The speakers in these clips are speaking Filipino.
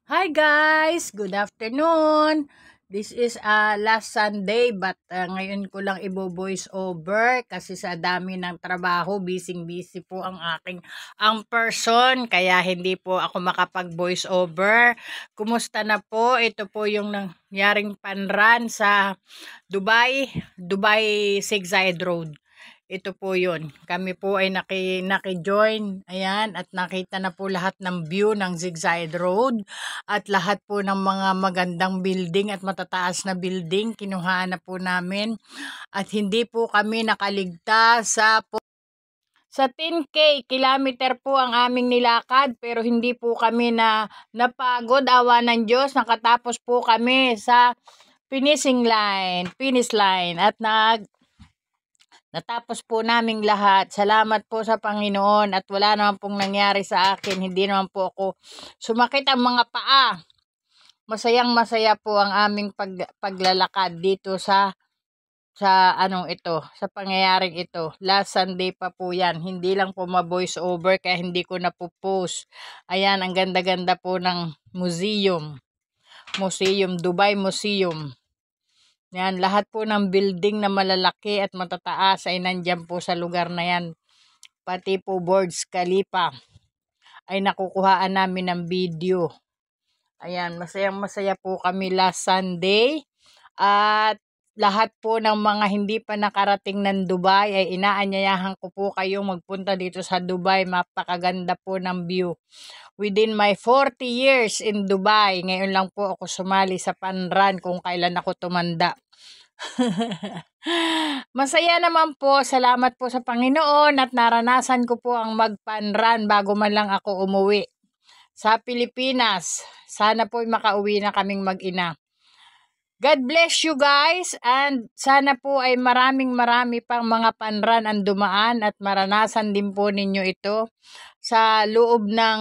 Hi guys! Good afternoon! This is last Sunday but ngayon ko lang ibo-voice over kasi sa dami ng trabaho, busy po ang person kaya hindi po ako makapag-voice over. Kumusta na po? Ito po yung nangyaring panran sa Dubai Seaside Road. Ito po yun. Kami po ay naki-join. Ayan. At nakita na po lahat ng view ng Zigzag Road. At lahat po ng mga magandang building at matataas na building. Kinuhaan na po namin. At hindi po kami nakaligtas sa 10K kilometer po ang aming nilakad. Pero hindi po kami napagod. Awa ng Diyos. Nakatapos po kami sa finish line. At natapos po naming lahat. Salamat po sa Panginoon at wala naman pong nangyari sa akin. Hindi naman po ako sumakit ang mga paa. Masayang-masaya po ang aming paglalakad dito sa pangyayaring ito. Last Sunday pa po yan. Hindi lang po ma-voice over kaya hindi ko na po post. Ayan, ang ganda-ganda po ng museum. Dubai Museum. Yan, lahat po ng building na malalaki at matataas ay nandyan po sa lugar na yan. Pati po Burj Khalifa ay nakukuhaan namin ng video. Ayan, masayang-masaya po kami last Sunday. At lahat po ng mga hindi pa nakarating ng Dubai ay inaanyayahan ko po kayong magpunta dito sa Dubai. Mapakaganda po ng view. Within my 40 years in Dubai, ngayon lang po ako sumali sa panran kung kailan ako tumanda. Masaya naman po, salamat po sa Panginoon at naranasan ko po ang magpanran bago man lang ako umuwi sa Pilipinas. Sana po makauwi na kaming mag-ina. God bless you guys and sana po ay marami pang mga panran ang dumaan at maranasan din po ninyo ito sa loob ng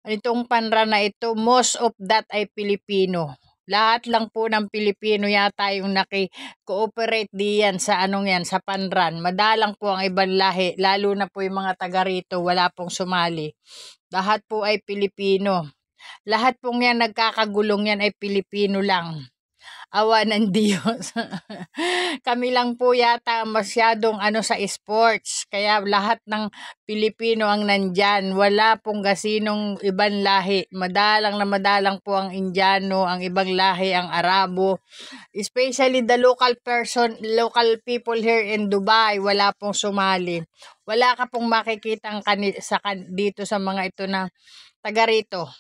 itong panran na ito. Most of that ay Pilipino. Lahat lang po ng Pilipino yata yung naki-cooperate diyan sa sa panran. Madalang po ang ibang lahi, lalo na po yung mga taga rito, wala pong sumali. Lahat po ay Pilipino. Lahat pong yan nagkakagulong yan ay Pilipino lang. Awa ng Diyos. Kami lang po yata masyadong sa sports. Kaya lahat ng Pilipino ang nandyan. Wala pong gasinong ibang lahi. Madalang po ang Indiano, ang ibang lahi, ang Arabo. Especially the local people here in Dubai. Wala pong sumali. Wala ka pong makikitang dito sa mga ito na taga rito.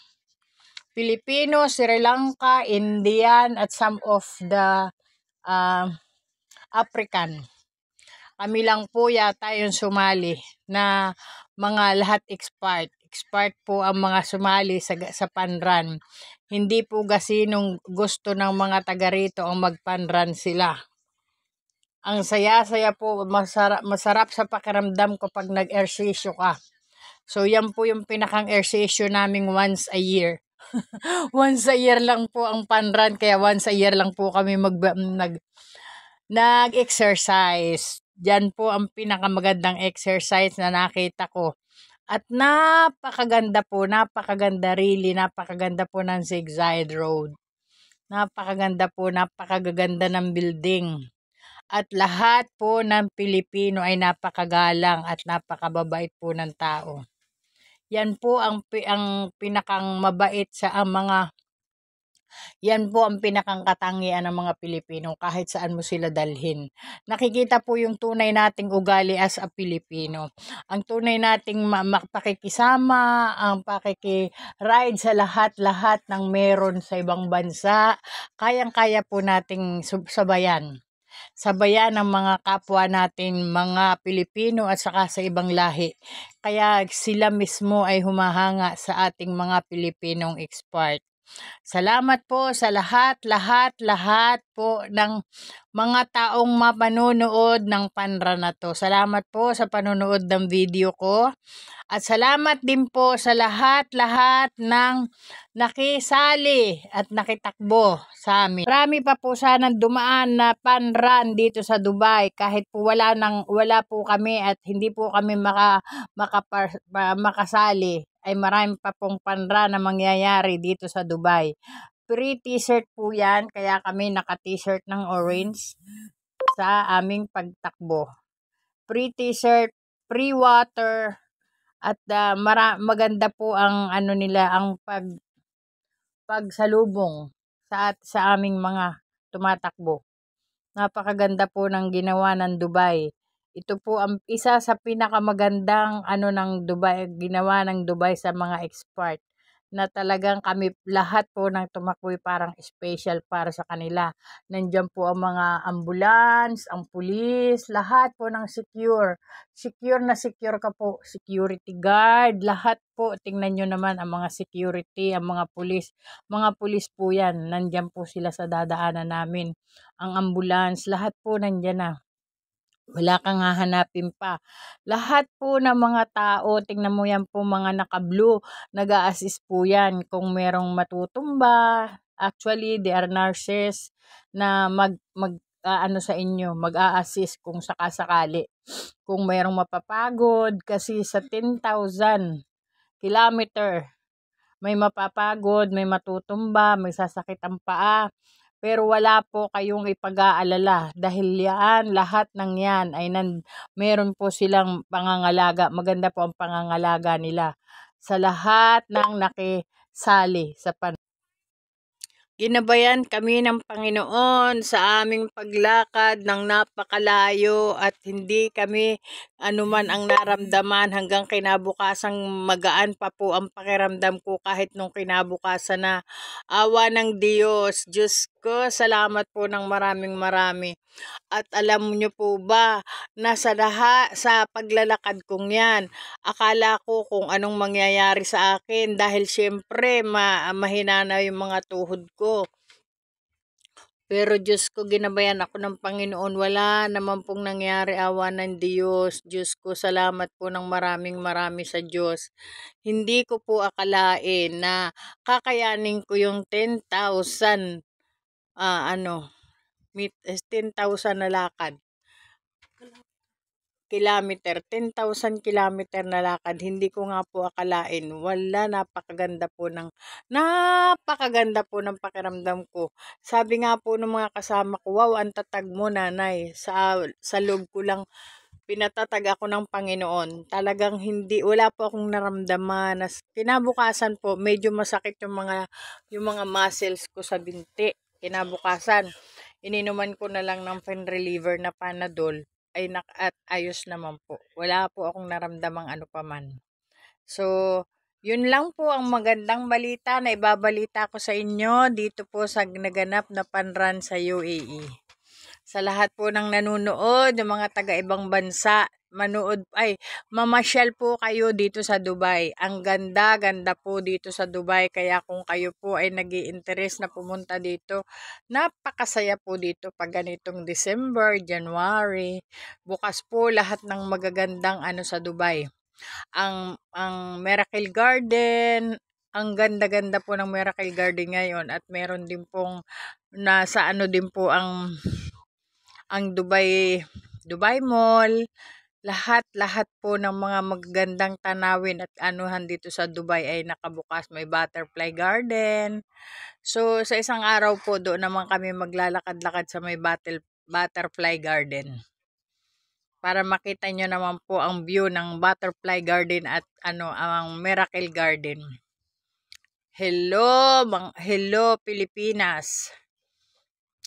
Filipino, Sri Lanka, Indian, at some of the African. Kami lang po yata yung sumali na mga lahat expert. Expert po ang mga sumali sa panran. Hindi po gasinong gusto ng mga taga rito ang magpanran sila. Ang saya-saya po, masarap sa pakiramdam ko pag nag-ersesyo ka. So yan po yung pinakang ersesyo naming once a year. Once a year lang po ang panran kaya once a year lang po kami nag-exercise. Diyan po ang pinakamagandang exercise na nakita ko. At napakaganda really, napakaganda po ng Zigzag Road. Napakaganda ng building. At lahat po ng Pilipino ay napakagalang at napakababait po ng tao. Yan po ang pinakang mabait yan po ang pinakang katangian ng mga Pilipino kahit saan mo sila dalhin. Nakikita po yung tunay nating ugali as a Pilipino. Ang tunay nating pakikisama, ang pakikiride sa lahat ng meron sa ibang bansa. Kayang-kaya po nating sabayan ng mga kapwa natin, mga Pilipino at saka sa ibang lahi. Kaya sila mismo ay humahanga sa ating mga Pilipinong expert. Salamat po sa lahat po ng mga taong mapanonood ng panran na to. Salamat po sa panonood ng video ko. At salamat din po sa lahat ng nakisali at nakitakbo sa amin. Marami pa po sanang dumaan na panran dito sa Dubai kahit po wala po kami at hindi po kami makasali. ay marami pa pong panra na mangyayari dito sa Dubai. Free t-shirt po yan, kaya kami naka-t-shirt ng orange sa aming pagtakbo. Free t-shirt, free water, at maganda po ang nila, ang pagsalubong sa aming mga tumatakbo. Napakaganda po ng ginawa ng Dubai. Ito po ang isa sa pinakamagandang ng Dubai, ginawa ng Dubai sa mga expert, na talagang kami lahat po ng tumakboy parang special para sa kanila. Nandiyan po ang mga ambulance, ang pulis, lahat po ng secure. Secure na secure ka po. Security guard, lahat po. Tingnan nyo naman ang mga security, ang mga pulis. Mga pulis po yan. Nandiyan po sila sa dadaanan namin. Ang ambulance, lahat po nandiyan na. Wala kang hahanapin pa. Lahat po ng mga tao, tingnan mo yan po mga naka-blue, nag-a-assist po yan kung merong matutumba. Actually, they are nurses na sa inyo, mag-a-assist kung sakasakali. Kung merong mapapagod, kasi sa 10,000 kilometer, may mapapagod, may matutumba, may sasakit ang paa. Pero wala po kayong ipag-aalala dahil yan, lahat ng yan ay meron po silang pangangalaga. Maganda po ang pangangalaga nila sa lahat ng nakisali sa Ginabayan kami ng Panginoon sa aming paglakad ng napakalayo at hindi kami anuman ang naramdaman hanggang kinabukasang magaan pa po ang pakiramdam ko kahit nung kinabukasan na. Awa ng Diyos. Diyos ko, salamat po ng maraming marami. At alam niyo po ba na sa paglalakad kong yan, akala ko kung anong mangyayari sa akin dahil syempre mahina na yung mga tuhod ko. Pero Diyos ko, ginabayan ako ng Panginoon. Wala naman pong nangyari, awa ng Diyos. Diyos ko, salamat po ng maraming marami sa Diyos. Hindi ko po akalain na kakayanin ko yung 10,000 10,000 na lakad. Kilometer, 10,000 kilometer na lakad. Hindi ko nga po akalain. Napakaganda po ng pakiramdam ko. Sabi nga po ng mga kasama ko, wow, ang tatag mo, nanay. Sa loob ko lang pinatatag ako ng Panginoon. Talagang wala po akong naramdaman. Kinabukasan po, medyo masakit yung mga muscles ko sa binti. Kinabukasan, ininuman ko na lang ng pain reliever na Panadol at ayos naman po. Wala po akong naramdamang ano paman. So, yun lang po ang magandang balita na ibabalita ko sa inyo dito po sa naganap na panran sa UAE. Sa lahat po ng nanonood, ng mga taga-ibang bansa, mamasyal po kayo dito sa Dubai. Ang ganda po dito sa Dubai. Kaya kung kayo po ay nag-i-interest na pumunta dito, napakasaya po dito pag ganitong December, January. Bukas po lahat ng magagandang sa Dubai. Ang Miracle Garden, ang ganda-ganda po ng Miracle Garden ngayon, at meron din pong nasa din po ang Dubai Mall. Lahat po ng mga magagandang tanawin at anuhan dito sa Dubai ay nakabukas. May butterfly garden. So, sa isang araw po doon naman kami maglalakad-lakad sa may butterfly garden. Para makita nyo naman po ang view ng butterfly garden at ang Miracle Garden. Hello Pilipinas.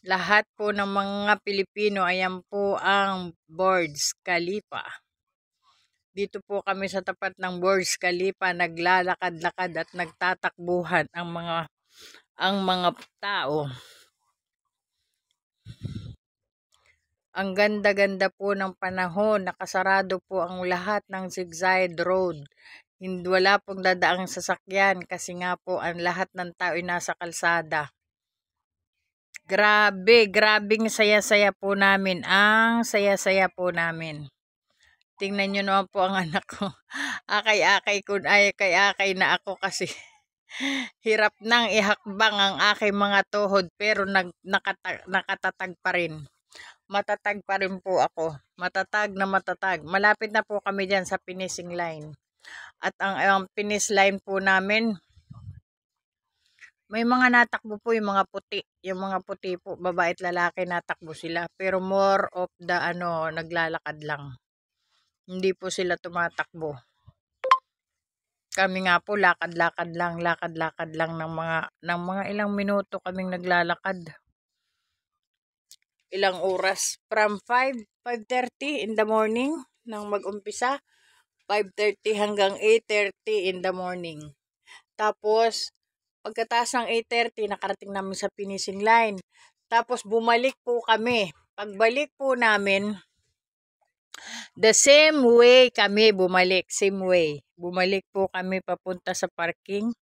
Lahat po ng mga Pilipino, ayan po ang Burj Khalifa. Dito po kami sa tapat ng Burj Khalifa, naglalakad-lakad at nagtatakbuhan ang mga tao. Ang ganda-ganda po ng panahon, nakasarado po ang lahat ng zigzag road. Wala pong dadaang sasakyan kasi nga po ang lahat ng tao ay nasa kalsada. Grabing saya-saya po namin. Ang saya-saya po namin. Tingnan nyo naman po ang anak ko. Akay na ako kasi hirap nang ihakbang ang aking mga tuhod, pero nakatatag pa rin. Matatag pa rin po ako. Matatag na matatag. Malapit na po kami dyan sa finishing line. At ang finish line po namin, may mga natakbo po yung mga puti. Yung mga puti po, babae at lalaki, natakbo sila. Pero more of the naglalakad lang. Hindi po sila tumatakbo. Kami nga po lakad-lakad lang ng mga ilang minuto kaming naglalakad. Ilang oras from 5:30 in the morning nang mag-umpisa, 5:30 hanggang 8:30 in the morning. Tapos pagkatapos ng 8:30 nakarating namin sa finishing line. Tapos bumalik po kami. Pagbalik po namin, the same way kami bumalik, same way. Bumalik po kami papunta sa parking.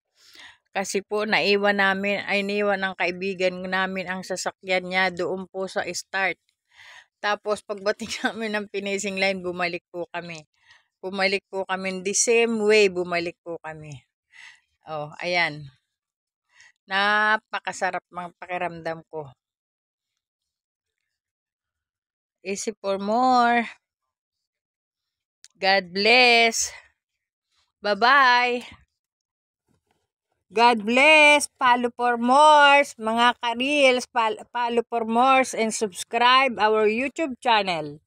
Kasi po naiwan ng kaibigan namin ang sasakyan niya doon po sa start. Tapos pagbating namin ng finishing line, bumalik po kami. Bumalik po kami the same way, bumalik po kami. Oh, ayan. Napakasarap mang pakiramdam ko. Easy for more. God bless. Bye-bye. God bless. Follow for more. Mga ka-reels, follow for more and subscribe our YouTube channel.